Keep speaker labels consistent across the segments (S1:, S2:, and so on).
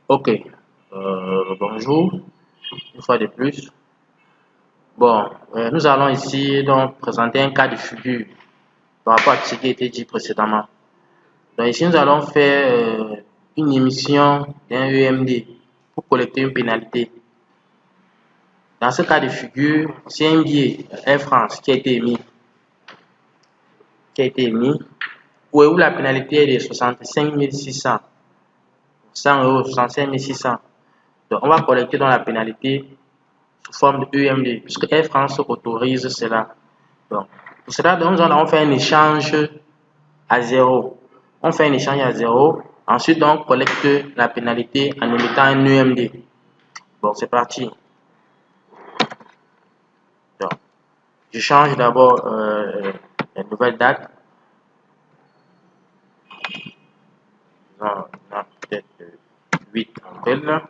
S1: Ok, bonjour, une fois de plus. Bon, nous allons ici donc présenter un cas de figure par rapport à ce qui a été dit précédemment. Donc ici, nous allons faire une émission d'un EMD pour collecter une pénalité. Dans ce cas de figure, c'est un billet Air France qui a été émis, où la pénalité est de 65 600, 100 euros, 65 600. Donc on va collecter dans la pénalité sous forme de EMD, puisque Air France autorise cela. Donc, pour cela, nous allons faire un échange à zéro. On fait un échange à zéro. Ensuite, on collecte la pénalité en émettant un EMD. Bon, c'est parti. Donc, je change d'abord la nouvelle date. Non, peut-être 8 avril.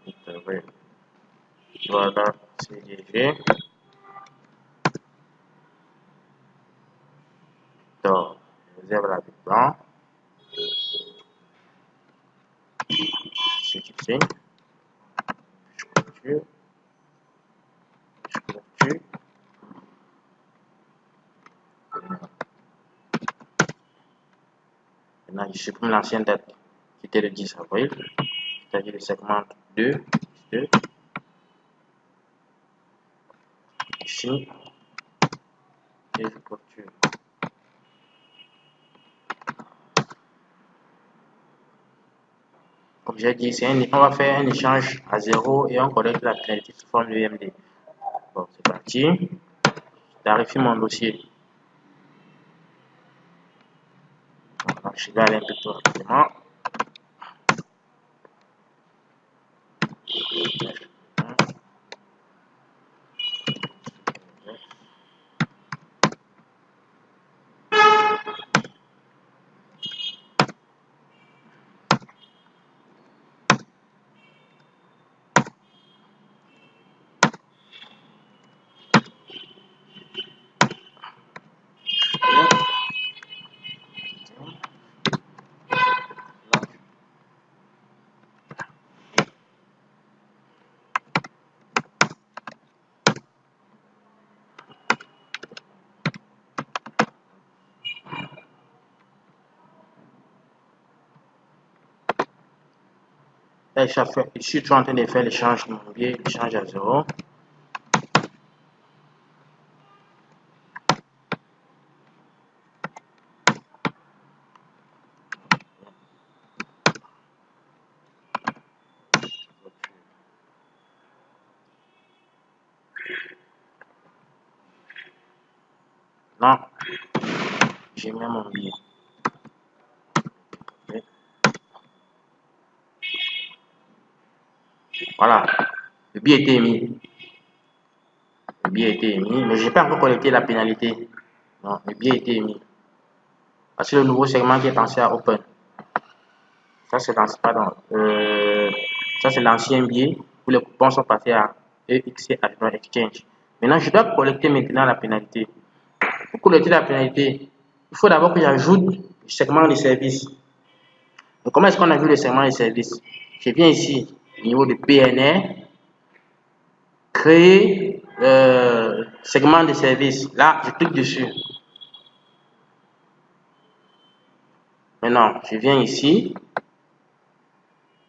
S1: 8 avril. Voilà, CDG. Donc, réserve la blanc. C'est ici. Je clôture. Maintenant, je supprime l'ancienne date qui était le 10 avril, c'est-à-dire le segment 2, ici, et je clôture. Comme j'ai dit, on va faire un échange à zéro et on collecte la pénalité sous forme de EMD. Bon, c'est parti. Je clarifie mon dossier. Je vais aller un peu plus rapidement. Là, je suis toujours en train de faire l'échange de mon billet, l'échange à zéro. Non, j'ai mis mon billet. Voilà, le billet était émis. Le billet a été émis, mais je n'ai pas encore collecté la pénalité. Non, le billet a été émis. Parce que le nouveau segment qui est pensé à Open. Ça, c'est l'ancien billet où les coupons sont passés à EXC Adjoint Exchange. Maintenant, je dois collecter maintenant la pénalité. Pour collecter la pénalité, il faut d'abord que j'ajoute le segment de service. Donc, comment est-ce qu'on ajoute le segment de service? Je viens ici, au niveau de PNR, créer segment de service. Là, je clique dessus. Maintenant, je viens ici.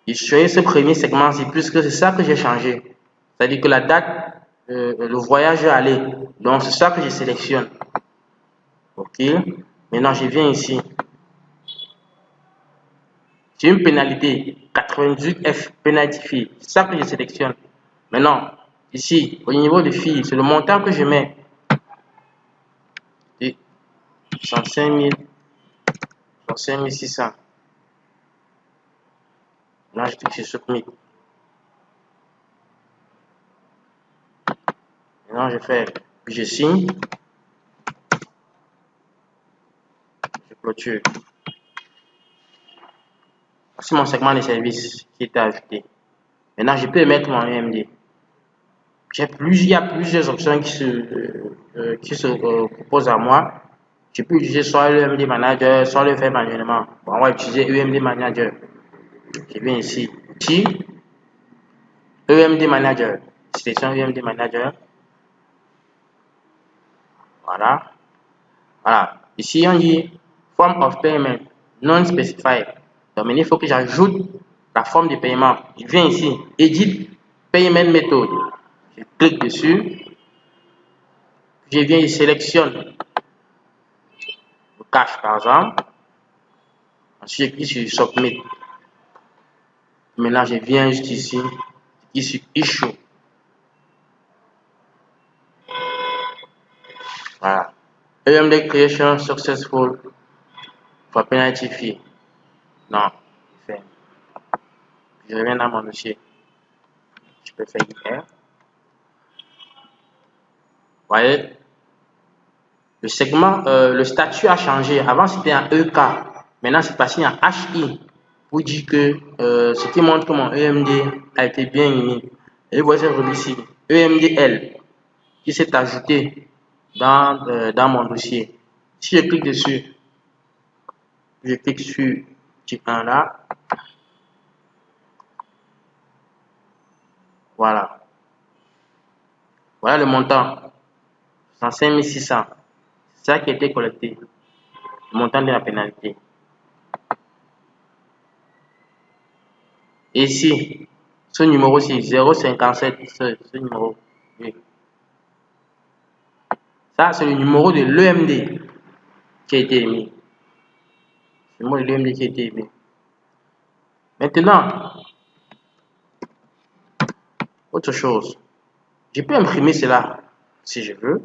S1: Je choisis ce premier segment-ci puisque c'est ça que j'ai changé. C'est-à-dire que la date, le voyage est allé. Donc, c'est ça que je sélectionne. OK. Maintenant, je viens ici. J'ai une pénalité. 98F, pénalité fille. C'est ça que je sélectionne. Maintenant, ici, au niveau de filles, c'est le montant que je mets. Et 65 600. Là, je clique sur Submit. Maintenant, je signe. Je clôture. C'est mon segment de service qui est ajouté. Maintenant, je peux mettre mon EMD. Il y a plusieurs options qui se proposent à moi. Je peux utiliser soit le EMD Manager, soit le faire manuellement. Bon, on va utiliser EMD Manager. Je viens ici. Ici, EMD Manager. Sélection EMD Manager. Voilà. Voilà. Ici, on dit Form of Payment non specified. Donc, il faut que j'ajoute la forme de paiement. Je viens ici, Edit Payment Method. Je clique dessus. Je viens, je sélectionne le cash par exemple. Ensuite, je clique sur Submit. Maintenant, je viens juste ici, je clique sur Issue. Voilà. EMD Creation Successful for Penalty Fee. Non, je reviens dans mon dossier. Je peux faire IR. Vous voyez, le segment, le statut a changé. Avant, c'était en EK. Maintenant, c'est passé en HI. Pour dire que ce qui montre que mon EMD a été bien émis. Et vous voyez cette rubrique ici, EMDL, qui s'est ajouté dans mon dossier. Si je clique dessus, je clique sur type 1 là. Voilà. Voilà le montant. 105 600. C'est ça qui a été collecté. Le montant de la pénalité. Et ici, ce numéro-ci, 057, ce numéro. Oui. Ça, c'est le numéro de l'EMD qui a été émis. Le numéro de l'EMD qui a été émis. Maintenant, autre chose. Je peux imprimer cela si je veux.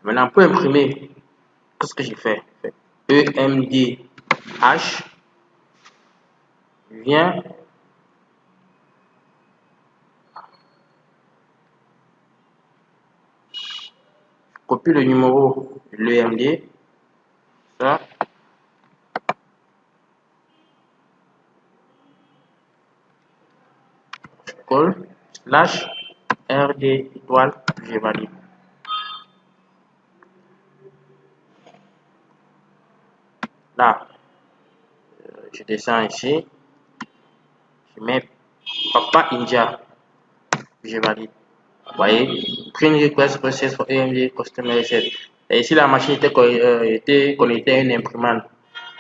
S1: Maintenant, pour imprimer, qu'est-ce que j'ai fait? EMDH. Je viens. Copie le numéro de l'EMD. Ça. Je colle. Slash RD étoile. Je valide. Là, je descends ici. Je mets Papa India. Je valide. Vous voyez, print request process for AMD customer reset. Et ici, la machine était connectée à une imprimante.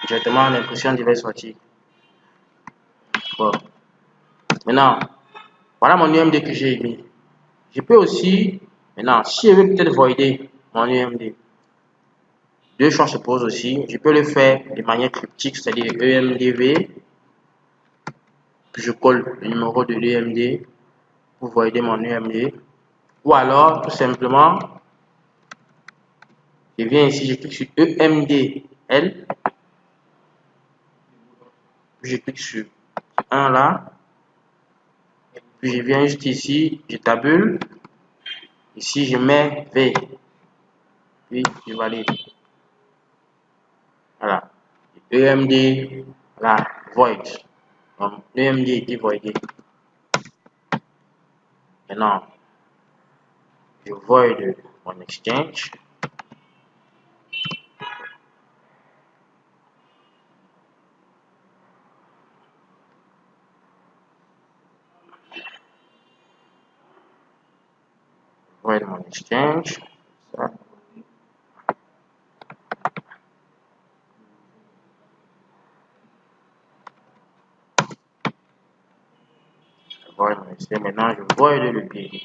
S1: Directement, l'impression devait sortir. Bon. Maintenant, voilà mon UMD que j'ai mis. Je peux aussi, maintenant, si je veux peut-être voider mon UMD, deux choix se posent aussi. Je peux le faire de manière cryptique, c'est-à-dire EMDV, puis je colle le numéro de l'UMD pour voider mon UMD. Ou alors, tout simplement, je viens ici, je clique sur EMDL, puis je clique sur 1 là, puis je viens juste ici, je tabule, ici je mets V, puis je valide. Voilà. EMD, là, void. Donc, EMD était voidé. Maintenant, je void mon exchange. Void mon exchange. Ça. Je void mon exchange. Maintenant, je void le billet.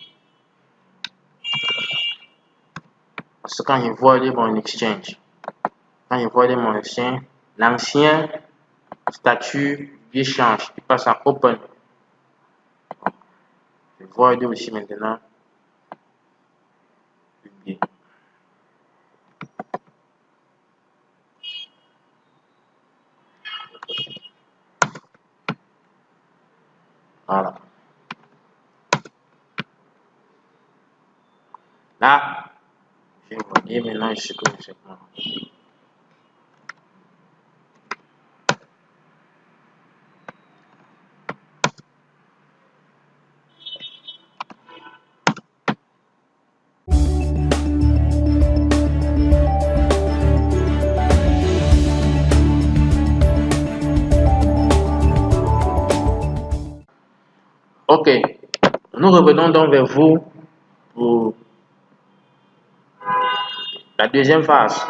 S1: Parce que quand je void mon exchange, l'ancien statut il change, il passe en open. Je void aussi maintenant publier. Voilà. Là, je vais voyer maintenant, je supprime le segment. Nous revenons donc vers vous pour la deuxième phase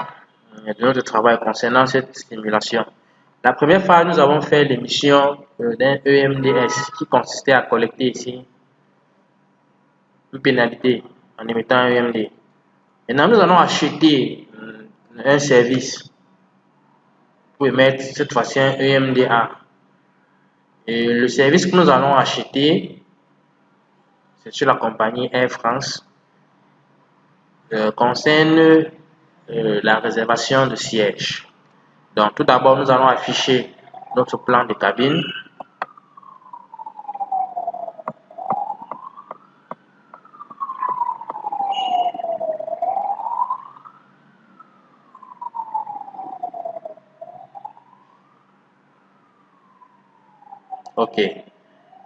S1: de notre travail concernant cette stimulation. La première phase, nous avons fait l'émission d'un EMDS qui consistait à collecter ici une pénalité en émettant un EMD. Maintenant, nous allons acheter un service pour émettre cette fois-ci un EMDA. Et le service que nous allons acheter, c'est sur la compagnie Air France, concerne la réservation de sièges. Donc, tout d'abord, nous allons afficher notre plan de cabine. OK.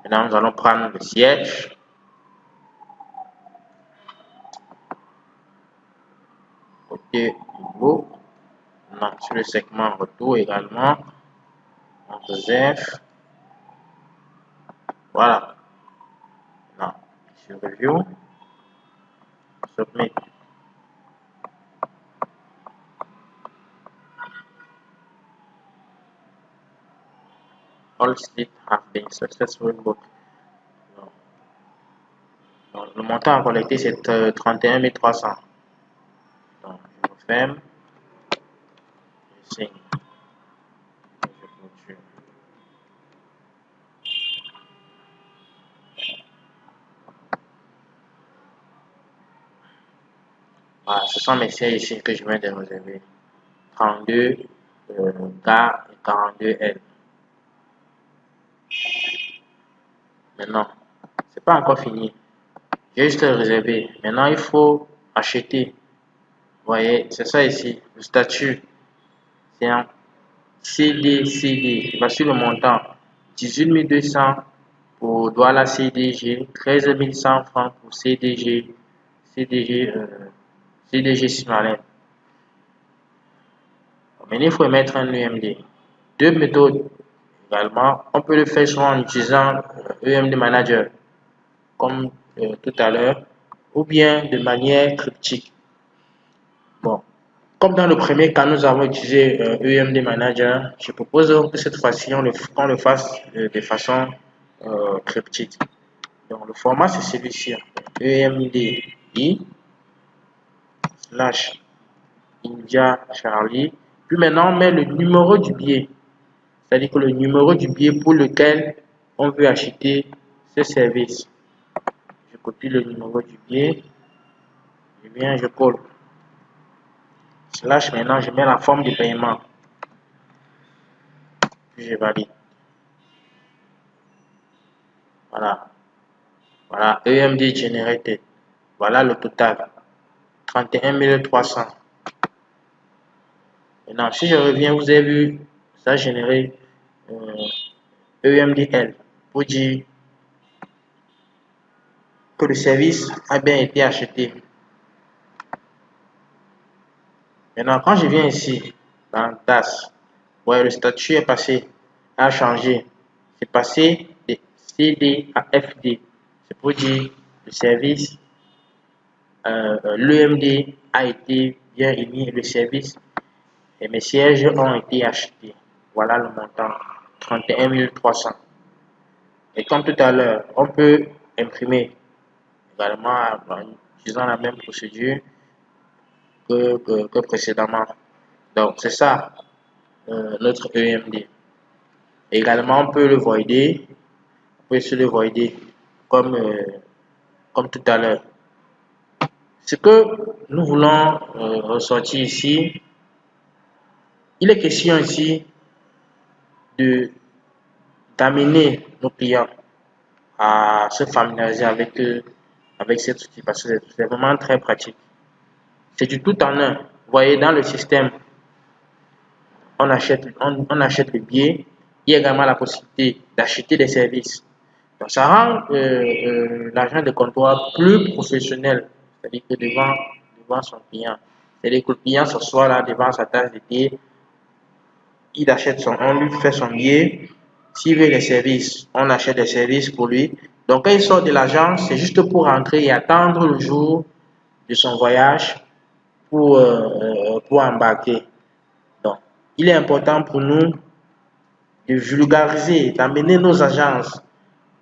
S1: Maintenant, nous allons prendre le siège. Côté niveau. Maintenant, sur le segment retour également, on réserve. Voilà. Maintenant, sur Review, Submit. All seats have been successfully booked. Donc, le montant à collecter, c'est 31 300. Donc, je referme. Je signe. Je clôture. Voilà, ce sont mes sièges ici que je viens de réserver. 32 K et 42 L. Maintenant, c'est pas encore fini. J'ai juste réservé. Maintenant, il faut acheter. Vous voyez, c'est ça ici. Le statut, c'est un CD. Voici le montant. 18 200 pour Douala CDG, 13 100 francs pour CDG Smalin. Maintenant, il faut mettre un EMD. Deux méthodes également. On peut le faire soit en utilisant EMD Manager, comme tout à l'heure, ou bien de manière cryptique. Bon, comme dans le premier cas, nous avons utilisé EMD Manager, je propose que cette fois-ci, on le fasse de façon cryptique. Donc, le format, c'est celui-ci. EMDI / India Charlie. Puis maintenant, on met le numéro du billet. C'est-à-dire que le numéro du billet pour lequel on veut acheter ce service. Je copie le numéro du billet. Je viens, je colle. / maintenant, je mets la forme de paiement. Puis je valide. Voilà. Voilà, EMD generated. Voilà le total. 31 300. Maintenant, si je reviens, vous avez vu, ça a généré EMDL pour dire que le service a bien été acheté. Maintenant, quand je viens ici, dans TAS, vous voyez, le statut est passé, a changé. C'est passé de CD à FD. C'est pour dire le service, l'EMD a été bien émis, le service et mes sièges ont été achetés. Voilà le montant, 31 300. Et comme tout à l'heure, on peut imprimer également en utilisant la même procédure que précédemment. Donc, c'est ça, notre EMD. Également, on peut le voider. On peut se le voider comme tout à l'heure. Ce que nous voulons ressortir ici, il est question ici d'amener nos clients à se familiariser avec cet outil parce que c'est vraiment très pratique. C'est du tout en un. Vous voyez, dans le système, on achète le billet. Il y a également la possibilité d'acheter des services. Donc, ça rend l'agent de comptoir plus professionnel, c'est-à-dire que devant son client. C'est-à-dire que le client s'assoit là devant sa tasse de thé, on lui fait son billet. S'il veut les services, on achète des services pour lui. Donc, quand il sort de l'agence, c'est juste pour rentrer et attendre le jour de son voyage pour embarquer. Donc, il est important pour nous de vulgariser, d'amener nos agences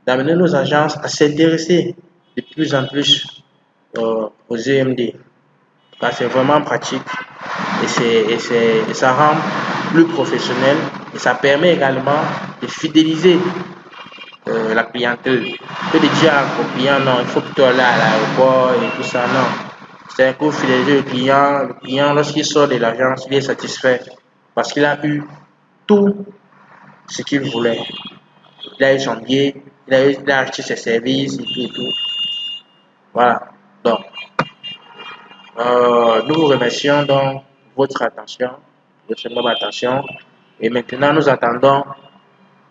S1: à s'intéresser de plus en plus aux EMD. C'est vraiment pratique et ça rend plus professionnel et ça permet également de fidéliser la clientèle. Que de dire au client, non, il faut que tu ailles à l'aéroport et tout ça, non. C'est pour fidéliser le client, lorsqu'il sort de l'agence, il est satisfait parce qu'il a eu tout ce qu'il voulait. Il a eu son billet, il a acheté ses services et tout. Voilà. Donc, nous vous remercions donc votre attention, votre attention. Et maintenant, nous attendons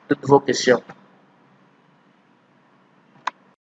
S1: toutes vos questions.